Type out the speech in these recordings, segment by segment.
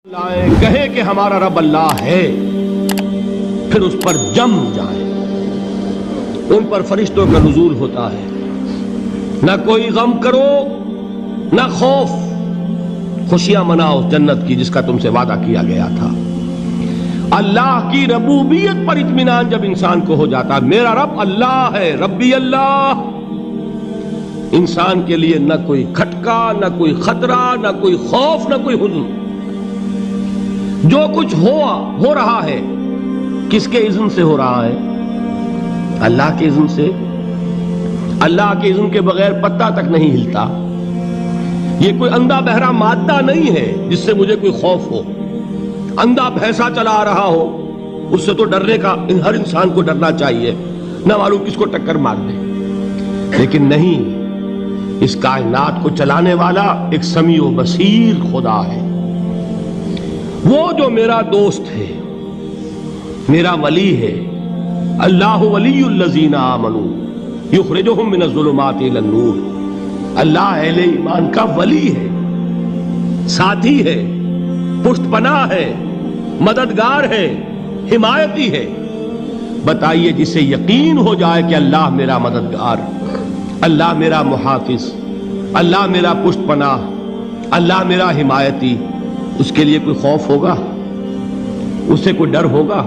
لائیں کہے کہ ہمارا رب اللہ ہے، پھر اس پر جم جائیں۔ ان پر فرشتوں کا نزول ہوتا ہے، نہ کوئی غم کرو نہ خوف، خوشیاں مناؤ جنت کی جس کا تم سے وعدہ کیا گیا تھا۔ اللہ کی ربوبیت پر اطمینان جب انسان کو ہو جاتا، میرا رب اللہ ہے، ربی اللہ، انسان کے لیے نہ کوئی کھٹکا، نہ کوئی خطرہ، نہ کوئی خوف، نہ کوئی حزن۔ جو کچھ ہو رہا ہے کس کے اذن سے ہو رہا ہے؟ اللہ کے اذن سے۔ اللہ کے اذن کے بغیر پتا تک نہیں ہلتا۔ یہ کوئی اندھا بہرا مادہ نہیں ہے جس سے مجھے کوئی خوف ہو۔ اندھا بھینسا چلا آ رہا ہو اس سے تو ڈرنے کا ہر انسان کو ڈرنا چاہیے، نہ معلوم کس کو ٹکر مار دے۔ لیکن نہیں، اس کائنات کو چلانے والا ایک سمیع و بصیر خدا ہے، وہ جو میرا دوست ہے، میرا ولی ہے۔ اللہ ولی الذین آمنوا یخرجہم من الظلمات الی النور۔ اللہ اہل ایمان کا ولی ہے، ساتھی ہے، پشت پناہ ہے، مددگار ہے، حمایتی ہے۔ بتائیے جسے یقین ہو جائے کہ اللہ میرا مددگار، اللہ میرا محافظ، اللہ میرا پشت پناہ، اللہ میرا حمایتی، اس کے لیے کوئی خوف ہوگا؟ اس سے کوئی ڈر ہوگا؟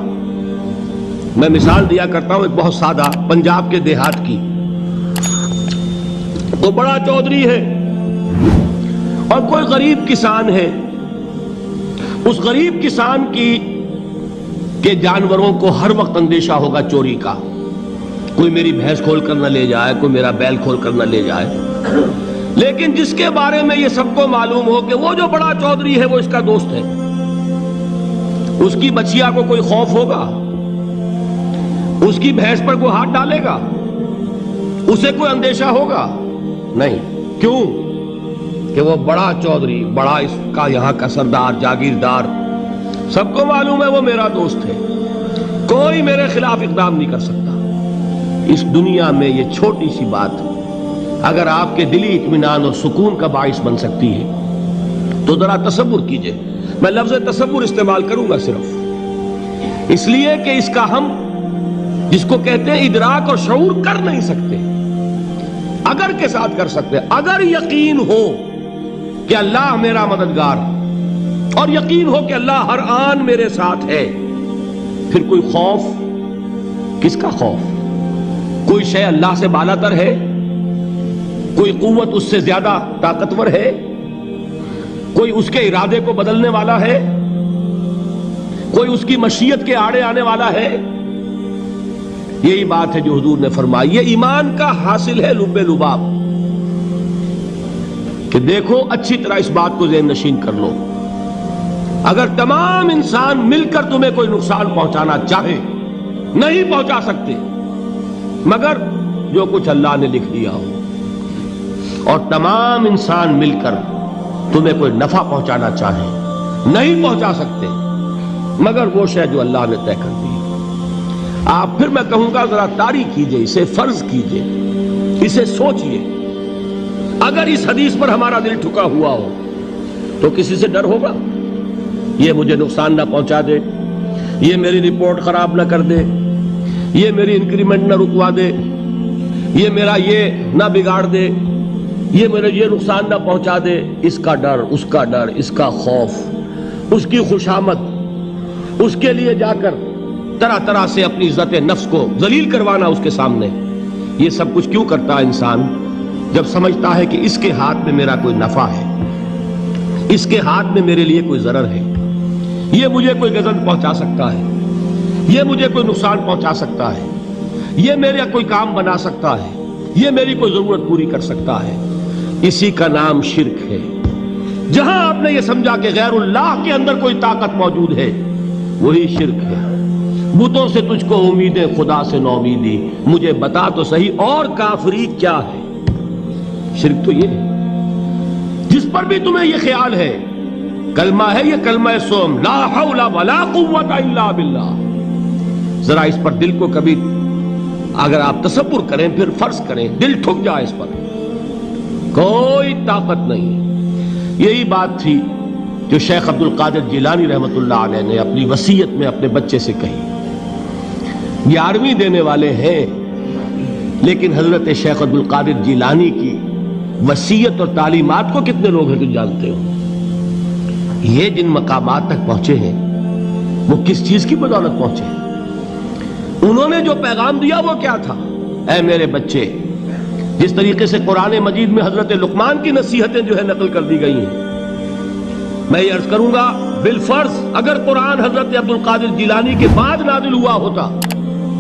میں مثال دیا کرتا ہوں ایک بہت سادہ، پنجاب کے دیہات کی۔ تو بڑا چودھری ہے اور کوئی غریب کسان ہے۔ اس غریب کسان کے جانوروں کو ہر وقت اندیشہ ہوگا چوری کا، کوئی میری بھینس کھول کر نہ لے جائے، کوئی میرا بیل کھول کر نہ لے جائے۔ لیکن جس کے بارے میں یہ سب کو معلوم ہو کہ وہ جو بڑا چودھری ہے وہ اس کا دوست ہے، اس کی بچیا کو کوئی خوف ہوگا؟ اس کی بھینس پر کوئی ہاتھ ڈالے گا؟ اسے کوئی اندیشہ ہوگا؟ نہیں۔ کیوں؟ کہ وہ بڑا چودھری، بڑا اس کا یہاں کا سردار، جاگیردار، سب کو معلوم ہے وہ میرا دوست ہے، کوئی میرے خلاف اقدام نہیں کر سکتا۔ اس دنیا میں یہ چھوٹی سی بات اگر آپ کے دلی اطمینان اور سکون کا باعث بن سکتی ہے تو ذرا تصور کیجئے۔ میں لفظ تصور استعمال کروں گا صرف اس لیے کہ اس کا ہم جس کو کہتے ہیں ادراک اور شعور کر نہیں سکتے، اگر کے ساتھ کر سکتے۔ اگر یقین ہو کہ اللہ میرا مددگار اور یقین ہو کہ اللہ ہر آن میرے ساتھ ہے، پھر کوئی خوف، کس کا خوف؟ کوئی شے اللہ سے بالا تر ہے؟ کوئی قوت اس سے زیادہ طاقتور ہے؟ کوئی اس کے ارادے کو بدلنے والا ہے؟ کوئی اس کی مشیت کے آڑے آنے والا ہے؟ یہی بات ہے جو حضور نے فرمائی۔ یہ ایمان کا حاصل ہے لب لباب، کہ دیکھو اچھی طرح اس بات کو ذہن نشین کر لو، اگر تمام انسان مل کر تمہیں کوئی نقصان پہنچانا چاہے نہیں پہنچا سکتے مگر جو کچھ اللہ نے لکھ دیا ہو، اور تمام انسان مل کر تمہیں کوئی نفع پہنچانا چاہے نہیں پہنچا سکتے مگر وہ شے جو اللہ نے طے کر دی۔ آپ پھر میں کہوں گا ذرا طاری کیجئے، اسے فرض کیجئے، اسے سوچئے۔ اگر اس حدیث پر ہمارا دل ٹھکا ہوا ہو تو کسی سے ڈر ہوگا؟ یہ مجھے نقصان نہ پہنچا دے، یہ میری رپورٹ خراب نہ کر دے، یہ میری انکریمنٹ نہ رکوا دے، یہ میرا یہ نہ بگاڑ دے، یہ میرے یہ نقصان نہ پہنچا دے۔ اس کا ڈر، اس کا ڈر، اس کا خوف، اس کی خوشامد، اس کے لیے جا کر طرح طرح سے اپنی عزت نفس کو ذلیل کروانا اس کے سامنے، یہ سب کچھ کیوں کرتا ہے انسان؟ جب سمجھتا ہے کہ اس کے ہاتھ میں میرا کوئی نفع ہے، اس کے ہاتھ میں میرے لیے کوئی ضرر ہے، یہ مجھے کوئی غضب پہنچا سکتا ہے، یہ مجھے کوئی نقصان پہنچا سکتا ہے، یہ میرا کوئی کام بنا سکتا ہے، یہ میری کوئی ضرورت پوری کر سکتا ہے، اسی کا نام شرک ہے۔ جہاں آپ نے یہ سمجھا کہ غیر اللہ کے اندر کوئی طاقت موجود ہے وہی شرک ہے۔ بتوں سے تجھ کو امیدیں، خدا سے نومیدی، مجھے بتا تو صحیح اور کافری کیا ہے؟ شرک تو یہ ہے جس پر بھی تمہیں یہ خیال ہے، کلمہ ہے یہ کلمہ سوم، لا حول ولا قوت الا باللہ، ذرا اس پر دل کو کبھی اگر آپ تصور کریں، پھر فرض کریں، دل ٹھک جائے اس پر، کوئی طاقت نہیں۔ یہی بات تھی جو شیخ عبد القادر جیلانی رحمۃ اللہ علیہ نے اپنی وصیت میں اپنے بچے سے کہی. 11ویں دینے والے ہیں، لیکن حضرت شیخ عبد القادر جیلانی کی وصیت اور تعلیمات کو کتنے لوگ ہیں جو جانتے ہو؟ یہ جن مقامات تک پہنچے ہیں وہ کس چیز کی بدولت پہنچے ہیں؟ انہوں نے جو پیغام دیا وہ کیا تھا؟ اے میرے بچے، جس طریقے سے قرآن مجید میں حضرت لقمان کی نصیحتیں جو ہے نقل کر دی گئی ہیں، میں یہ عرض کروں گا بالفرض اگر قرآن حضرت عبد القادر جیلانی کے بعد نازل ہوا ہوتا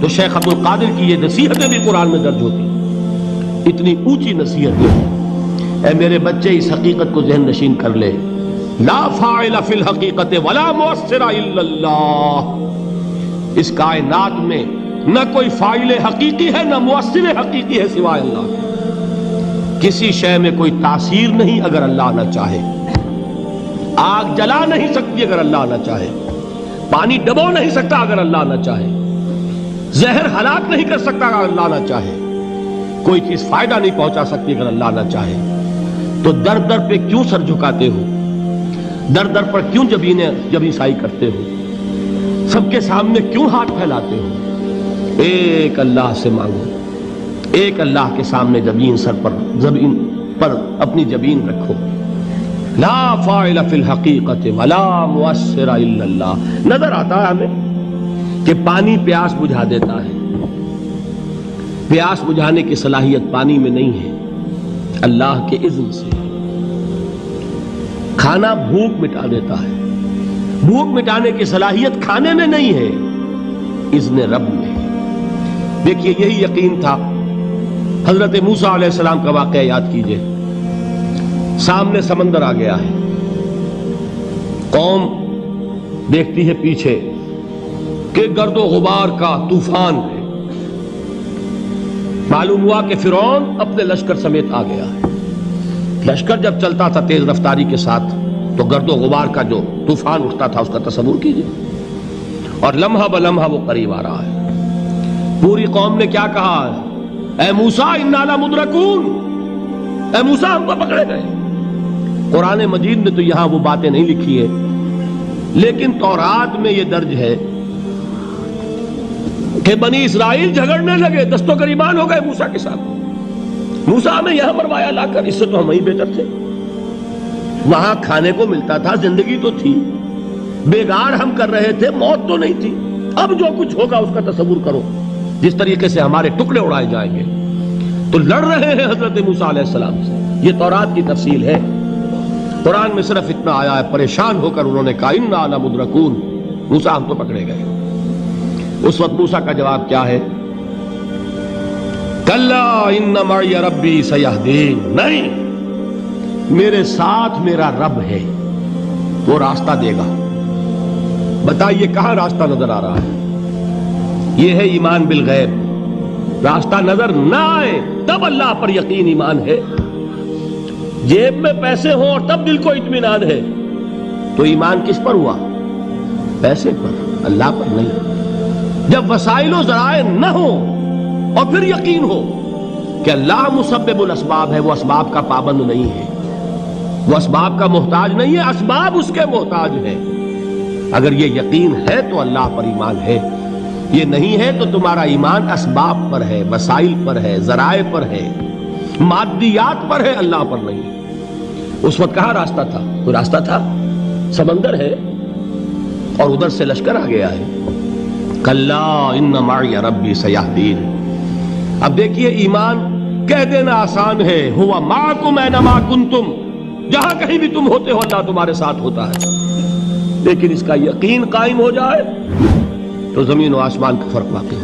تو شیخ عبد القادر کی یہ نصیحتیں بھی قرآن میں درج ہوتی. اتنی اونچی نصیحتیں. اے میرے بچے، اس حقیقت کو ذہن نشین کر لے، لا فاعل فی الحقیقت ولا مؤثر الا اللہ. اس کائنات میں نہ کوئی فاعل حقیقی ہے نہ مؤثر حقیقی ہے سوائے اللہ کے. کسی شے میں کوئی تاثیر نہیں اگر اللہ نہ چاہے. آگ جلا نہیں سکتی اگر اللہ نہ چاہے. پانی ڈبو نہیں سکتا اگر اللہ نہ چاہے. زہر ہلاک نہیں کر سکتا اگر اللہ نہ چاہے. کوئی چیز فائدہ نہیں پہنچا سکتی اگر اللہ نہ چاہے. تو در در پہ کیوں سر جھکاتے ہو؟ در در پر کیوں جبیں سائی کرتے ہو؟ سب کے سامنے کیوں ہاتھ پھیلاتے ہو؟ ایک اللہ سے مانگو، ایک اللہ کے سامنے زمین پر اپنی جبین رکھو. لا فاعل فی الحقیقت ولا مؤثر الا اللہ. نظر آتا ہے ہمیں کہ پانی پیاس بجھا دیتا ہے. پیاس بجھانے کی صلاحیت پانی میں نہیں ہے، اللہ کے اذن سے. کھانا بھوک مٹا دیتا ہے، بھوک مٹانے کی صلاحیت کھانے میں نہیں ہے، اذن رب میں. دیکھیے یہی یقین تھا. حضرت موسیٰ علیہ السلام کا واقعہ یاد کیجئے. سامنے سمندر آ گیا ہے، قوم دیکھتی ہے پیچھے کہ گرد و غبار کا طوفان ہے. معلوم ہوا کہ فرعون اپنے لشکر سمیت آ گیا ہے. لشکر جب چلتا تھا تیز رفتاری کے ساتھ تو گرد و غبار کا جو طوفان اٹھتا تھا اس کا تصور کیجئے. اور لمحہ بلمحہ وہ قریب آ رہا ہے. پوری قوم نے کیا کہا؟ اے موسیٰ انا لمدرکون، اے موسیٰ ہم کو پکڑے گئے. قرآن مجید نے تو یہاں وہ باتیں نہیں لکھی ہے، لیکن تورات میں یہ درج ہے کہ بنی اسرائیل جھگڑنے لگے، دست و گریبان ہو گئے موسیٰ کے ساتھ. موسیٰ ہمیں یہاں مروایا لا کر، اس سے تو ہم ہی بہتر تھے. وہاں کھانے کو ملتا تھا، زندگی تو تھی، بیگار ہم کر رہے تھے، موت تو نہیں تھی. اب جو کچھ ہوگا اس کا تصور کرو، جس طریقے سے ہمارے ٹکڑے اڑائے جائیں گے. تو لڑ رہے ہیں حضرت موسیٰ علیہ السلام سے. یہ تورات کی تفصیل ہے. قرآن میں صرف اتنا آیا ہے، پریشان ہو کر انہوں نے کہا انا لمدرکون، موسیٰ ہم تو پکڑے گئے. اس وقت موسیٰ کا جواب کیا ہے؟ کلا ان معی ربی سیہدین. نہیں، میرے ساتھ میرا رب ہے، وہ راستہ دے گا. بتائیے کہاں راستہ نظر آ رہا ہے؟ یہ ہے ایمان بالغیب. راستہ نظر نہ آئے تب اللہ پر یقین ایمان ہے. جیب میں پیسے ہوں اور تب دل کو اطمینان ہے تو ایمان کس پر ہوا؟ پیسے پر، اللہ پر نہیں. جب وسائل و ذرائع نہ ہو اور پھر یقین ہو کہ اللہ مسبب الاسباب ہے، وہ اسباب کا پابند نہیں ہے، وہ اسباب کا محتاج نہیں ہے، اسباب اس کے محتاج ہے. اگر یہ یقین ہے تو اللہ پر ایمان ہے. یہ نہیں ہے تو تمہارا ایمان اسباب پر ہے، وسائل پر ہے، ذرائع پر ہے، مادیات پر ہے، اللہ پر نہیں. اس وقت کہاں راستہ تھا؟ کوئی راستہ تھا؟ سمندر ہے اور ادھر سے لشکر آ گیا ہے. کلا ان معی ربی سیہدین. اب دیکھیے ایمان کہہ دینا آسان ہے، ہوا معکم اینما کنتم، جہاں کہیں بھی تم ہوتے ہو اللہ تمہارے ساتھ ہوتا ہے. لیکن اس کا یقین قائم ہو جائے تو زمین و آسمان کا فرق واقع ہو